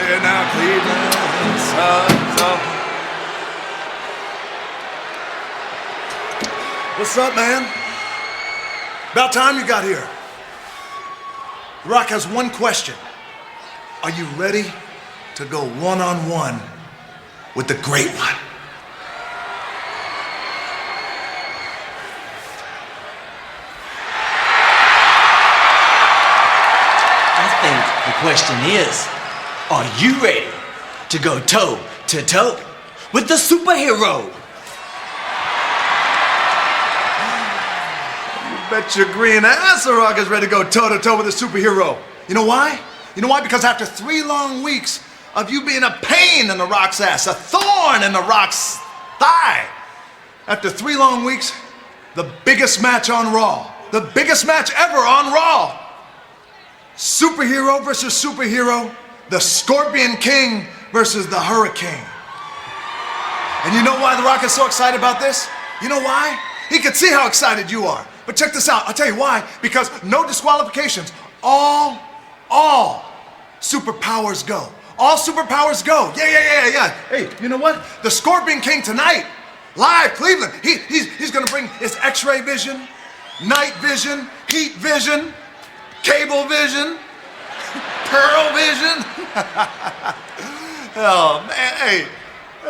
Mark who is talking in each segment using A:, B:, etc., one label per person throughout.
A: Say it now, Cleveland Suns. What's up, man? About time you got here. The Rock has one question. Are you ready to go one-on-one with the Great One?
B: I think the question is, are you ready to go toe-to-toe with the superhero?
A: Bet your green ass The Rock is ready to go toe-to-toe with a superhero. You know why? You know why? Because after 3 long weeks of you being a pain in The Rock's ass, a thorn in The Rock's thigh, after 3 long weeks, the biggest match on Raw, the biggest match ever on Raw, superhero versus superhero, the Scorpion King versus the Hurricane. And you know why The Rock is so excited about this? You know why? He can see how excited you are. But check this out, I'll tell you why. Because no disqualifications. All superpowers go. All superpowers go. Yeah. Hey, you know what? The Scorpion King tonight, live Cleveland, he's gonna bring his X-ray vision, night vision, heat vision, cable vision, pearl vision. Oh man, hey,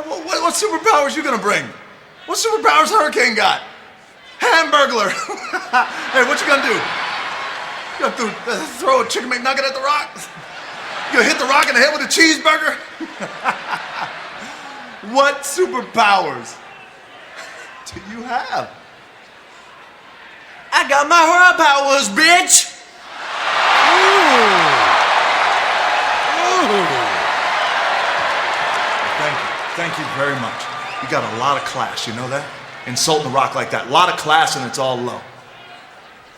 A: what superpowers you gonna bring? What superpowers Hurricane got? Hamburglar. Hey, what you gonna do? You gonna throw a chicken McNugget at The Rock? You gonna hit The Rock in the head with a cheeseburger? What superpowers do you have?
B: I got my hurrah powers, bitch!
A: Ooh. Thank you very much. You got a lot of class, you know that? Insulting The Rock like that. A lot of class and it's all low.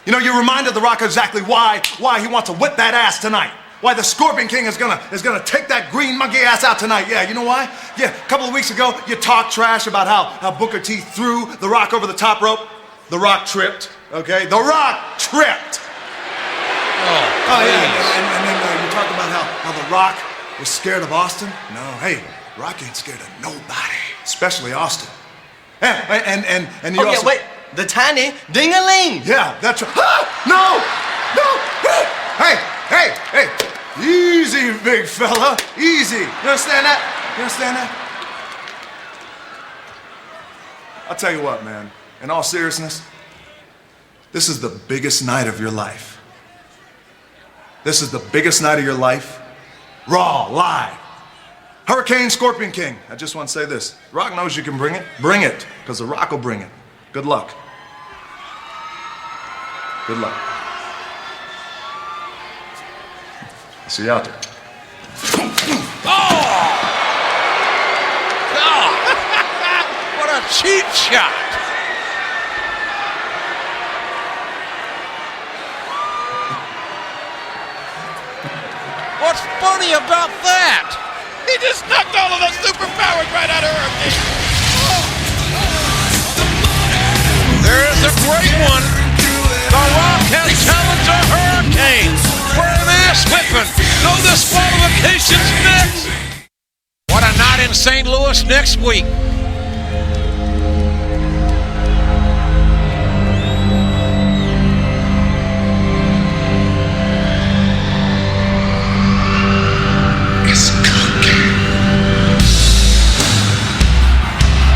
A: You know, you reminded The Rock exactly why he wants to whip that ass tonight. Why the Scorpion King is gonna take that green monkey ass out tonight. Yeah, you know why? Yeah, a couple of weeks ago, you talked trash about how Booker T threw The Rock over the top rope. The Rock tripped, okay? The Rock tripped. Oh yeah, and then you talked about how The Rock was scared of Austin. No, hey, Rock ain't scared of nobody, especially Austin. And you also...
B: yeah, wait, the tiny ding-a-ling.
A: Yeah, that's right. Ah, no! Hey! Easy, big fella. Easy. You understand that? You understand that? I'll tell you what, man. In all seriousness, this is the biggest night of your life. This is the biggest night of your life. Raw, live. Hurricane, Scorpion King. I just want to say this. Rock knows you can bring it. Bring it, because The Rock will bring it. Good luck. Good luck. I'll see you out there.
C: Oh! God! What a cheap shot! What's funny about that? He just knocked all of those superpowers right out of Hurricane. There is a great one. The Rock has challenged a Hurricane for an ass whipping. No disqualifications next. What a night in St. Louis next week.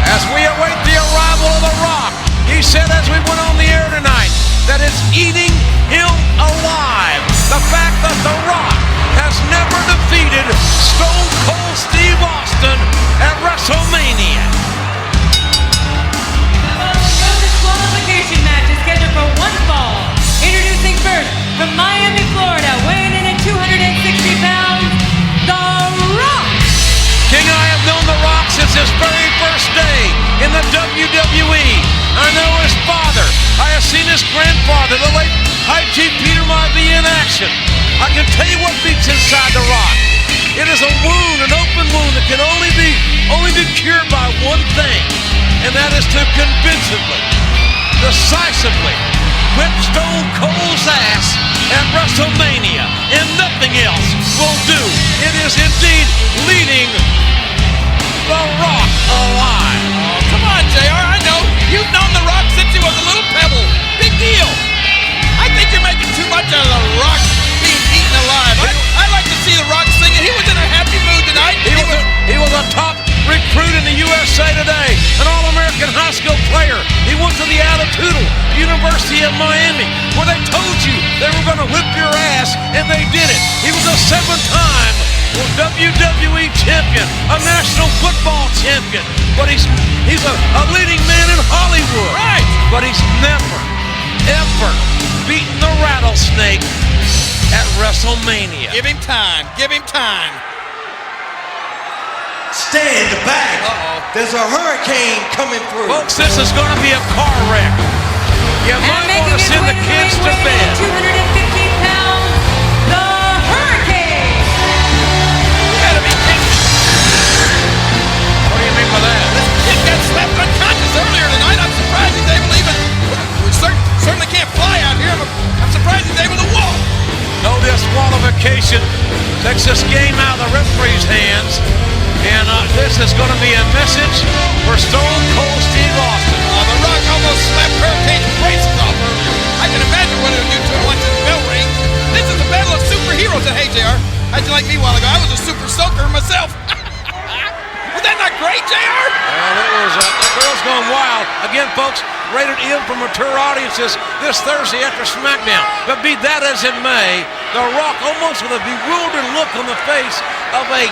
C: As we await the arrival of The Rock, he said as we went on the air tonight that it's eating him alive. The fact that The Rock has never defeated Stone Cold Steve Austin at WrestleMania.
D: No disqualification match is scheduled for one fall. Introducing first from Miami, Florida, weighing in at 260 pounds, The Rock.
C: King, I have known The Rock since his very first day in the WWE. I know his father. I have seen his grandfather, the late High Chief Peter Marvey, in action. I can tell you what beats inside The Rock. It is a wound, an open wound that can only be cured by one thing, and that is to convincingly, decisively whip Stone Cold's ass at WrestleMania, and nothing else will do. It is indeed American high school player. He went to the Altitude University of Miami, where they told you they were going to whip your ass, and they did it. He was a 7-time WWE champion, a national football champion, but he's a leading man in Hollywood.
E: Right.
C: But he's never, ever beaten the rattlesnake at WrestleMania.
E: Give him time. Give him time.
B: Stand back. There's a hurricane coming through.
C: Folks, this is going to be a car wreck. You
D: And
C: might
D: making
C: want to
D: his
C: send
D: way
C: the
D: to
C: kids to
D: ring, weighing
C: bed.
D: in at 215 pounds, the Hurricane.
E: You gotta be kidding.
C: What do you mean by that?
E: This kid got slapped unconscious earlier tonight. I'm surprised he's able to even. We certainly can't fly out here. I'm surprised he's able to walk.
C: No disqualification takes this game out of the referee's hands. And this is going to be a message for Stone Cold Steve Austin.
E: The Rock almost slapped Hurricane's braces off earlier. I can imagine what it'll do to him once his bell rings. This is a battle of superheroes. And hey, JR, how'd you like me a while ago? I was a super soaker myself. Was that not great, JR?
C: Well, it was, the girl's going wild. Again, folks, rated M for mature audiences this Thursday after SmackDown. But be that as it may, The Rock, almost with a bewildered look on the face of a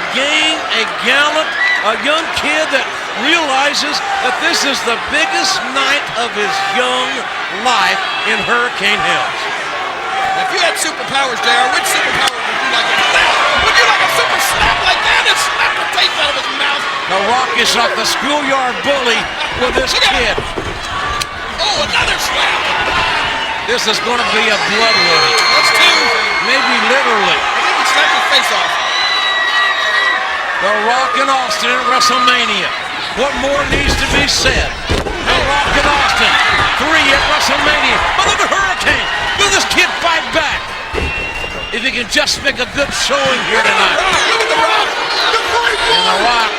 C: gallant, a young kid that realizes that this is the biggest night of his young life in Hurricane Hills.
E: If you had superpowers, JR, which superpower would you like? Would you like a super slap like that and slap the taste out of his mouth?
C: The Rock is like the schoolyard bully with this kid.
E: Oh, another slap.
C: This is going to be a blood wedding.
E: That's two.
C: Maybe literally.
E: I think he slapped his face off.
C: The Rock and Austin at WrestleMania. What more needs to be said? The Rock and Austin, 3 at WrestleMania. But look at Hurricane. Will this kid fight back? If he can just make a good showing here tonight.
E: Look at The Rock.
C: And The Rock,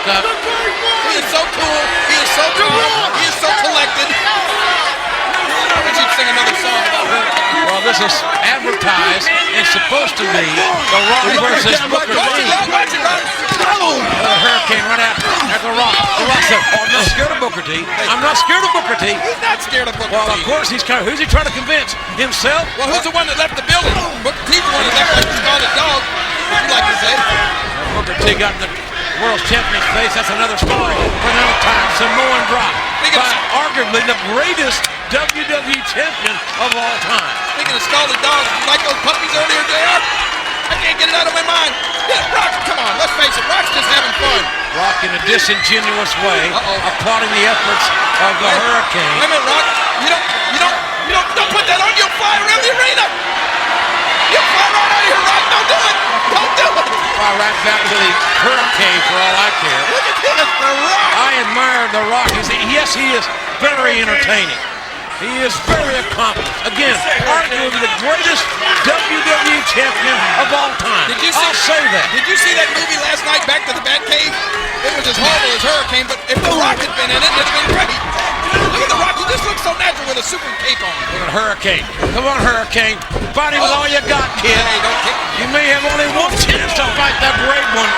E: He is so cool. He is so calm. He is so collected. I wish he'd sing another song about Hurricane.
C: well, this is advertised and supposed to be The Rock versus Booker T.
E: Watch it, Rock.
C: Hurricane right at The Rock. The Rock said, oh, I'm not scared of Booker T. I'm not scared of Booker T.
E: He's not scared of Booker
C: Well, of
E: T.
C: course, who's he trying to convince? Himself?
E: Well, who's the one that left the building? Booker T's the one that left like the scarlet dog. You like to say.
C: Booker T got in the world champion's face. That's another story for another time. Samoan drop by arguably the greatest WWE champion of all time.
E: Speaking of scarlet dogs, you like those puppies earlier, JR? I can't get it out of my mind. Yeah, Rock, come on, let's face it, Rock's just having fun.
C: Rock in a disingenuous way, applauding the efforts of the Hurricane.
E: Wait a minute, Rock. Don't put that on. You'll fly around the arena. You'll fly right out of here, Rock. Don't do it. Don't do it.
C: Fly right back to the Hurricane for all I care.
E: Look at this, The Rock.
C: I admire The Rock. Yes, he is very entertaining. He is very accomplished. Again, arguably the greatest WWE champion of all time. I'll say that.
E: Did you see that movie last night, Back to the Batcave? It was as horrible as Hurricane, but if The Rock had been in it, it'd have been great. Look at The Rock. He just looks so natural with a super cape on.
C: Look at Hurricane. Come on, Hurricane. Fight him with all you got, kid.
E: Hey, don't kick me.
C: You may have only one chance to fight that great one.